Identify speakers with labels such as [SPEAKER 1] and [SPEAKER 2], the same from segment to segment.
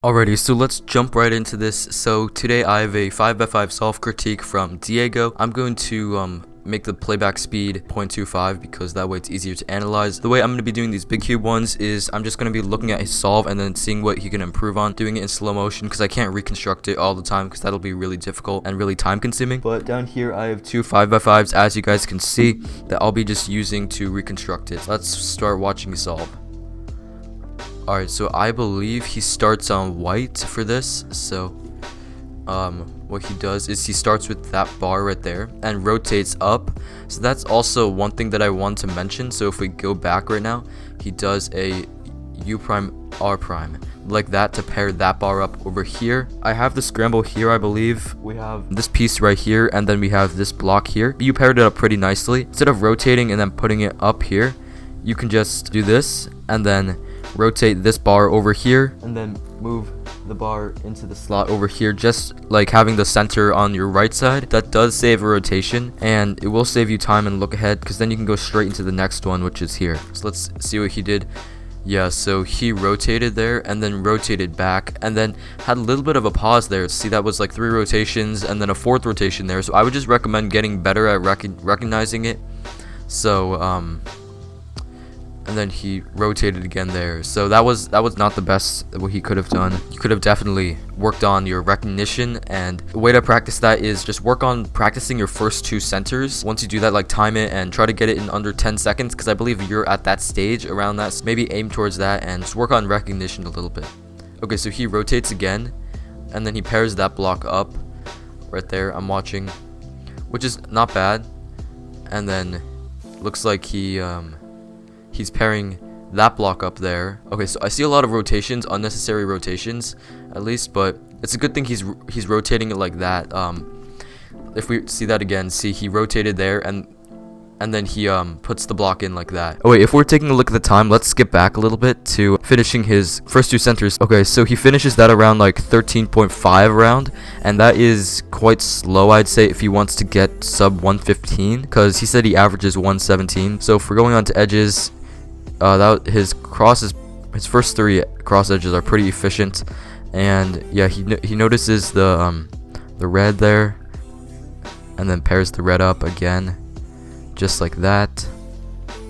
[SPEAKER 1] Alrighty, so let's jump right into this. So today I have a 5x5 solve critique from Diego. I'm going to make the playback speed 0.25 because that way it's easier to analyze. The way I'm going to be doing these big cube ones is I'm just going to be looking at his solve and then seeing what he can improve on, doing it in slow motion because I can't reconstruct it all the time because that'll be really difficult and really time consuming. But down here I have two 5x5s, as you guys can see, that I'll be just using to reconstruct it. Let's start watching solve. Alright, so I believe he starts on white for this. So what he does is he starts with that bar right there and rotates up. So that's also one thing that I want to mention. So if we go back right now, he does a U prime R prime like that to pair that bar up over here. I have the scramble here. I believe we have this piece right here, and then we have this block here. You paired it up pretty nicely. Instead of rotating and then putting it up here, you can just do this and then rotate this bar over here and then move the bar into the slot over here, just like having the center on your right side. That does save a rotation and it will save you time and look ahead, because then you can go straight into the next one, which is here. So let's see what he did. Yeah, so he rotated there and then rotated back and then had a little bit of a pause there. See, that was like 3 rotations and then a 4th rotation there. So I would just recommend getting better at recognizing it. So and then he rotated again there. So that was not the best what he could have done. You could have definitely worked on your recognition, and the way to practice that is just work on practicing your first 2 centers. Once you do that, like, time it and try to get it in under 10 seconds, because I believe you're at that stage around that. So maybe aim towards that and just work on recognition a little bit. Okay, so he rotates again and then he pairs that block up right there. I'm watching, which is not bad. And then looks like he's pairing that block up there. Okay, so I see a lot of rotations, unnecessary rotations at least, but it's a good thing he's rotating it like that. If we see that again, see, he rotated there and then he puts the block in like that. Oh wait, if we're taking a look at the time, let's skip back a little bit to finishing his first 2 centers. Okay, so he finishes that around like 13.5 around, and that is quite slow, I'd say, if he wants to get sub 115, because he said he averages 117. So if we're going on to edges, his first 3 cross edges are pretty efficient, and yeah, he notices the red there, and then pairs the red up again, just like that.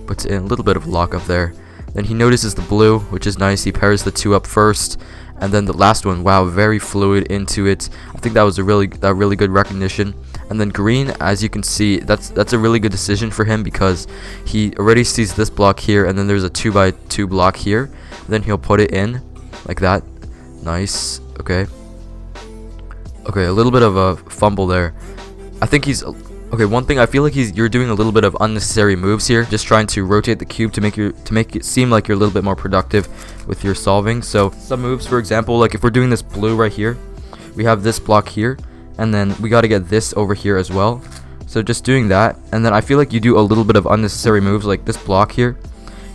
[SPEAKER 1] Puts in a little bit of lock up there. Then he notices the blue, which is nice. He pairs the 2 up first, and then the last one, wow, very fluid into it. I think that was a really good recognition. And then green, as you can see, that's a really good decision for him, because he already sees this block here, and then there's a 2x2 block here. Then he'll put it in like that. Nice. Okay, a little bit of a fumble there. I think he's okay. One thing, I feel like you're doing a little bit of unnecessary moves here, just trying to rotate the cube to make it seem like you're a little bit more productive with your solving. So some moves, for example, like if we're doing this blue right here, we have this block here, and then we got to get this over here as well. So just doing that, and then I feel like you do a little bit of unnecessary moves, like this block here.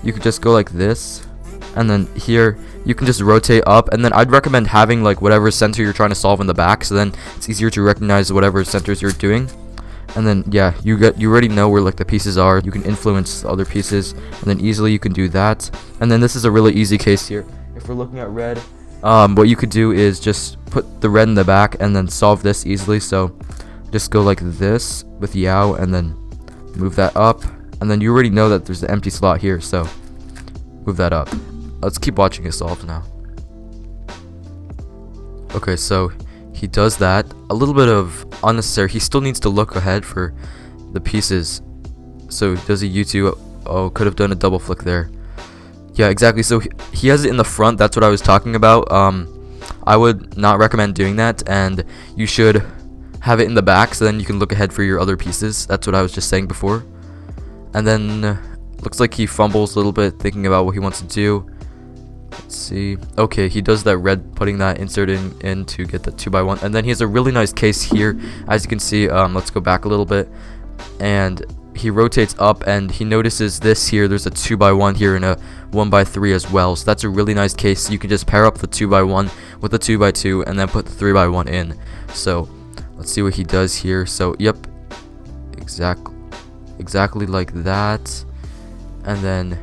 [SPEAKER 1] You could just go like this, and then here you can just rotate up, and then I'd recommend having like whatever center you're trying to solve in the back, so then it's easier to recognize whatever centers you're doing. And then yeah, you already know where like the pieces are. You can influence the other pieces, and then easily you can do that. And then this is a really easy case here. If we're looking at red, what you could do is just put the red in the back and then solve this easily. So just go like this with Yao and then move that up, and then you already know that there's an empty slot here, so move that up. Let's keep watching it solve now. Okay, so he does that. A little bit of unnecessary. He still needs to look ahead for the pieces. So does a U2? Oh, could have done a double flick there. Yeah, exactly. So he has it in the front. That's what I was talking about. I would not recommend doing that, and you should have it in the back, so then you can look ahead for your other pieces. That's what I was just saying before. And then looks like he fumbles a little bit, thinking about what he wants to do. Let's see. Okay, he does that red, putting that insert in to get the 2x1, and then he has a really nice case here, as you can see. Let's go back a little bit, and he rotates up and he notices this here. There's a 2x1 here and a 1x3 as well, so that's a really nice case. You can just pair up the 2x1 with the 2x2 and then put the 3x1 in. So let's see what he does here. So yep, exactly like that. And then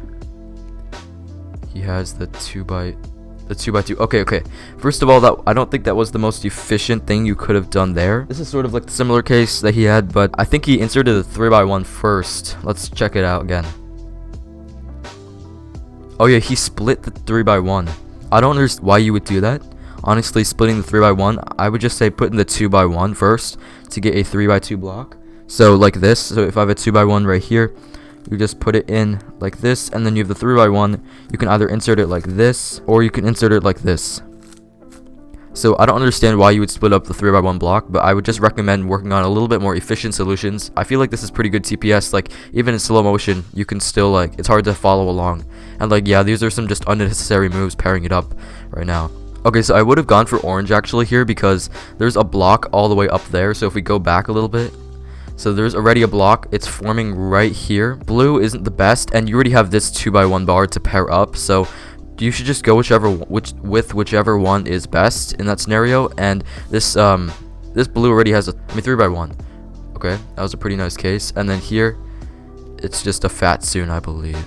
[SPEAKER 1] he has the the 2x2. Okay. First of all, that I don't think that was the most efficient thing you could have done there. This is sort of like the similar case that he had, but I think he inserted the 3x1 first. Let's check it out again. Oh yeah, he split the 3x1. I don't understand why you would do that. Honestly, splitting the 3x1, I would just say put in the 2x1 first to get a 3x2 block. So like this. So if I have a 2x1 right here, you just put it in like this, and then you have the 3x1. You can either insert it like this, or you can insert it like this. So I don't understand why you would split up the 3x1 block, but I would just recommend working on a little bit more efficient solutions. I feel like this is pretty good TPS. Like, even in slow motion, you can still, like, it's hard to follow along. And like, yeah, these are some just unnecessary moves pairing it up right now. Okay, so I would have gone for orange actually here, because there's a block all the way up there. So if we go back a little bit, so there's already a block, it's forming right here. Blue isn't the best, and you already have this 2x1 bar to pair up, so you should just go with whichever one is best in that scenario. And this blue already has 3x1. Okay, that was a pretty nice case. And then here, it's just a fat soon, I believe.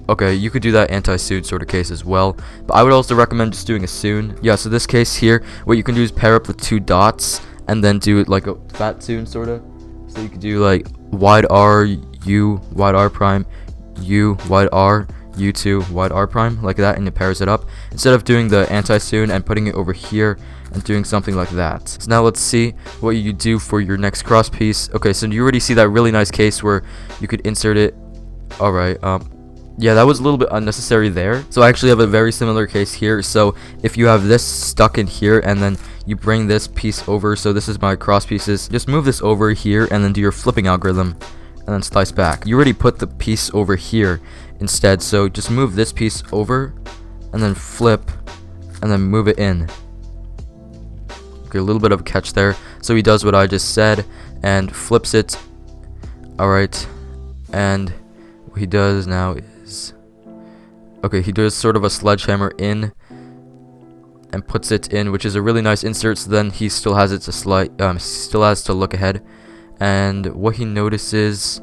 [SPEAKER 1] Okay, you could do that anti-soon sort of case as well, but I would also recommend just doing a soon. Yeah, so this case here, what you can do is pair up the two dots and then do it like a fat soon sort of. So you could do like wide R, U, wide R prime, U, wide R, U2, wide R prime, like that, and it pairs it up, instead of doing the anti-soon and putting it over here and doing something like that. So now let's see what you do for your next cross piece. Okay, so you already see that really nice case where you could insert it. Alright, yeah, that was a little bit unnecessary there. So I actually have a very similar case here. So if you have this stuck in here and then you bring this piece over, so this is my cross pieces, just move this over here and then do your flipping algorithm and then slice back. You already put the piece over here instead, so just move this piece over and then flip and then move it in. Okay, a little bit of a catch there. So he does what I just said and flips it. Alright, and what he does now is, okay, he does sort of a sledgehammer in and puts it in, which is a really nice insert. So then he still has it to still has to look ahead, and what he notices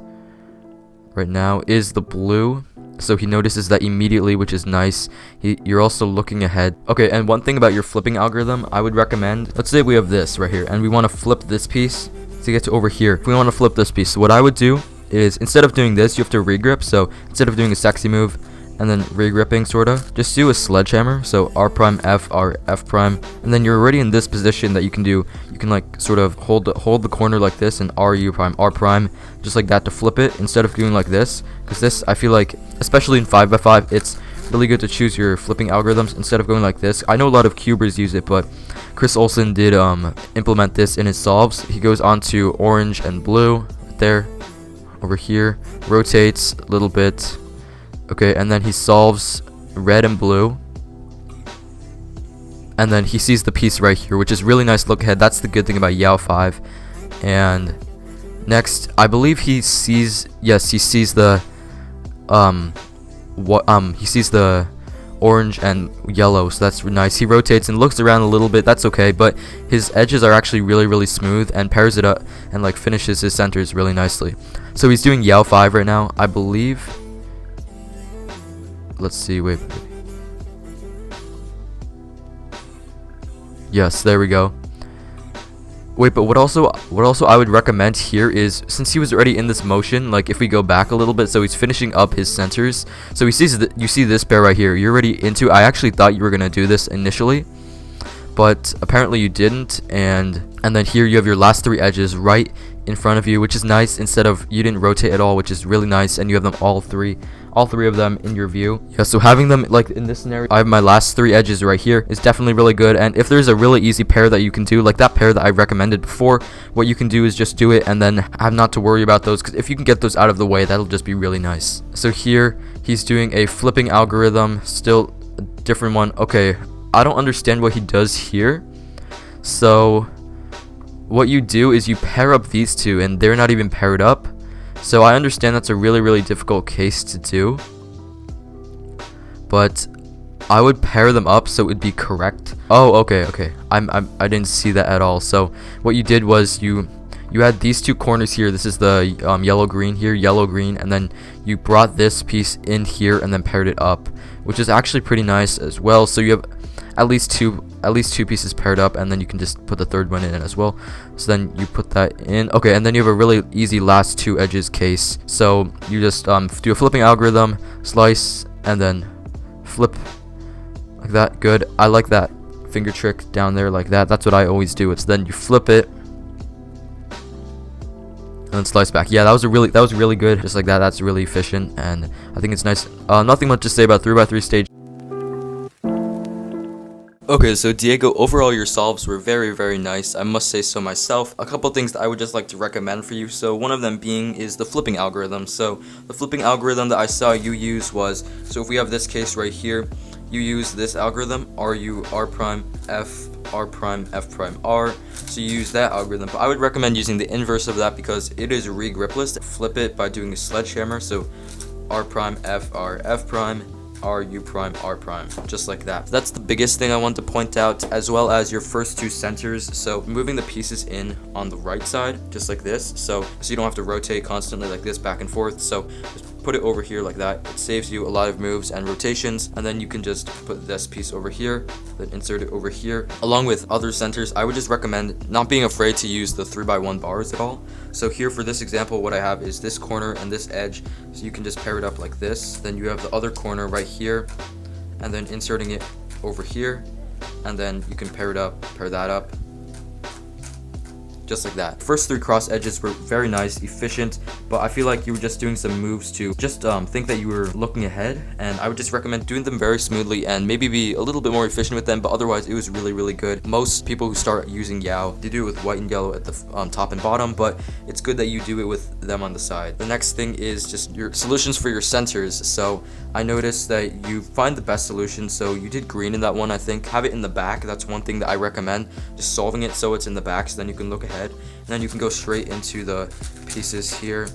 [SPEAKER 1] right now is the blue. So he notices that immediately, which is nice. You're also looking ahead. Okay, and one thing about your flipping algorithm, I would recommend, let's say we have this right here and we want to flip this piece to get to over here. If we want to flip this piece, so what I would do is, instead of doing this, you have to regrip. So instead of doing a sexy move and then regripping sorta, just do a sledgehammer. So R prime F, R F prime, and then you're already in this position that you can like sort of hold the corner like this and R U prime R prime, just like that, to flip it, instead of doing like this. Because this, I feel like, especially in 5x5, it's really good to choose your flipping algorithms instead of going like this. I know a lot of cubers use it, but Chris Olsen did implement this in his solves. He goes on to orange and blue right there, over here, rotates a little bit, okay, and then he solves red and blue, and then he sees the piece right here, which is really nice look ahead. That's the good thing about Yao 5. And next, I believe he sees, yes, he sees the he sees the orange and yellow, so that's nice. He rotates and looks around a little bit, that's okay, but his edges are actually really smooth, and pairs it up and like finishes his centers really nicely. So he's doing Yao 5 right now, I believe. Let's see, wait. Yes, there we go. Wait, but what also I would recommend here is, since he was already in this motion, like if we go back a little bit, so he's finishing up his centers. So he sees that, you see this pair right here, you're already into. I actually thought you were gonna do this initially, but apparently you didn't. And then here you have your last 3 edges right in front of you, which is nice, instead of, you didn't rotate at all, which is really nice, and you have them all three of them in your view. Yeah, so having them like in this scenario, I have my last 3 edges right here, is definitely really good. And if there's a really easy pair that you can do, like that pair that I recommended before, what you can do is just do it and then have not to worry about those, because if you can get those out of the way, that'll just be really nice. So here he's doing a flipping algorithm, still a different one. Okay, I don't understand what he does here. So what you do is you pair up these two, and they're not even paired up. So I understand that's a really difficult case to do, but I would pair them up so it would be correct. Oh, okay. I didn't see that at all. So what you did was you had these 2 corners here. This is the yellow green here, yellow green, and then you brought this piece in here and then paired it up, which is actually pretty nice as well. So you have at least two pieces paired up, and then you can just put the third one in as well. So then you put that in. Okay, and then you have a really easy last two edges case. So you just do a flipping algorithm, slice, and then flip like that. Good. I like that finger trick down there like that. That's what I always do. It's then you flip it and then slice back. Yeah, that was really good. Just like that. That's really efficient, and I think it's nice. Nothing much to say about 3x3 stage. Okay, so Diego, overall your solves were very, very nice. I must say so myself. A couple things that I would just like to recommend for you. So one of them being is the flipping algorithm. So the flipping algorithm that I saw you use was, so if we have this case right here, you use this algorithm, RU, R prime, F, R prime, F prime, R. So you use that algorithm. But I would recommend using the inverse of that because it is re-gripless. Flip it by doing a sledgehammer. So R prime, F, R, F prime, R, U prime, R prime, just like that. That's the biggest thing I want to point out, as well as your first two centers. So moving the pieces in on the right side, just like this, so you don't have to rotate constantly like this back and forth. So just put it over here like that. It saves you a lot of moves and rotations, and then you can just put this piece over here, then insert it over here. Along with other centers, I would just recommend not being afraid to use the 3x1 bars at all. So here for this example, what I have is this corner and this edge, so you can just pair it up like this. Then you have the other corner right here, and then inserting it over here, and then you can pair that up, just like that. First three cross edges were very nice, efficient, but I feel like you were just doing some moves to just think that you were looking ahead, and I would just recommend doing them very smoothly and maybe be a little bit more efficient with them, but otherwise it was really, really good. Most people who start using Yao, they do it with white and yellow at the top and bottom, but it's good that you do it with them on the side. The next thing is just your solutions for your centers. So I noticed that you find the best solution, so you did green in that one. I think have it in the back. That's one thing that I recommend, just solving it so it's in the back, so then you can look ahead. And then you can go straight into the pieces here.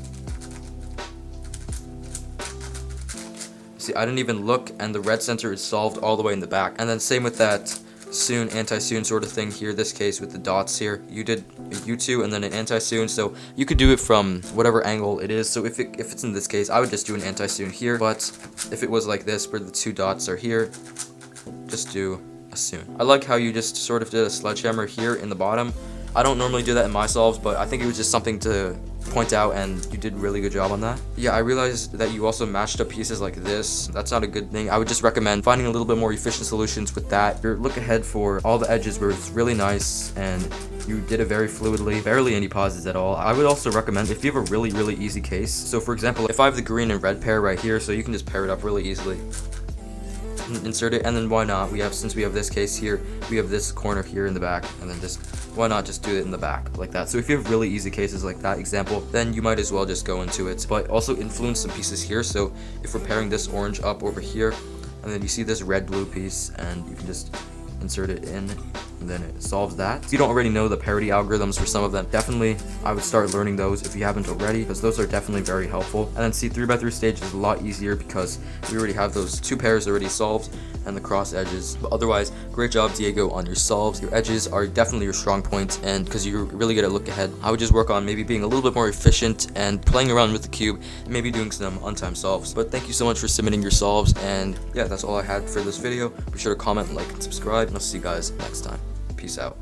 [SPEAKER 1] See, I didn't even look, and the red center is solved all the way in the back. And then same with that soon, anti-soon sort of thing here. This case with the dots here, you did a U2 and then an anti-soon, so you could do it from whatever angle it is. So if it's in this case, I would just do an anti-soon here, but if it was like this where the two dots are here, just do a soon. I like how you just sort of did a sledgehammer here in the bottom. I don't normally do that in my solves, but I think it was just something to point out, and you did a really good job on that. Yeah, I realized that you also matched up pieces like this. That's not a good thing. I would just recommend finding a little bit more efficient solutions with that. Your look ahead for all the edges was really nice, and you did it very fluidly, barely any pauses at all. I would also recommend if you have a really, really easy case. So for example, if I have the green and red pair right here, so you can just pair it up really easily. Insert it, and then why not, since we have this case here, we have this corner here in the back, and then just why not just do it in the back like that. So if you have really easy cases like that example, then you might as well just go into it, but also influence some pieces here. So if we're pairing this orange up over here, and then you see this red blue piece, and you can just insert it in, and then it solves that. If you don't already know the parity algorithms for some of them, definitely I would start learning those if you haven't already, because those are definitely very helpful. And then see, 3x3 stage is a lot easier because we already have those two pairs already solved and the cross edges. But otherwise, great job, Diego, on your solves. Your edges are definitely your strong point, and because you're really good at look ahead, I would just work on maybe being a little bit more efficient and playing around with the cube and maybe doing some untimed solves. But thank you so much for submitting your solves, and yeah, that's all I had for this video. Be sure to comment, like, and subscribe, and I'll see you guys next time. Peace out.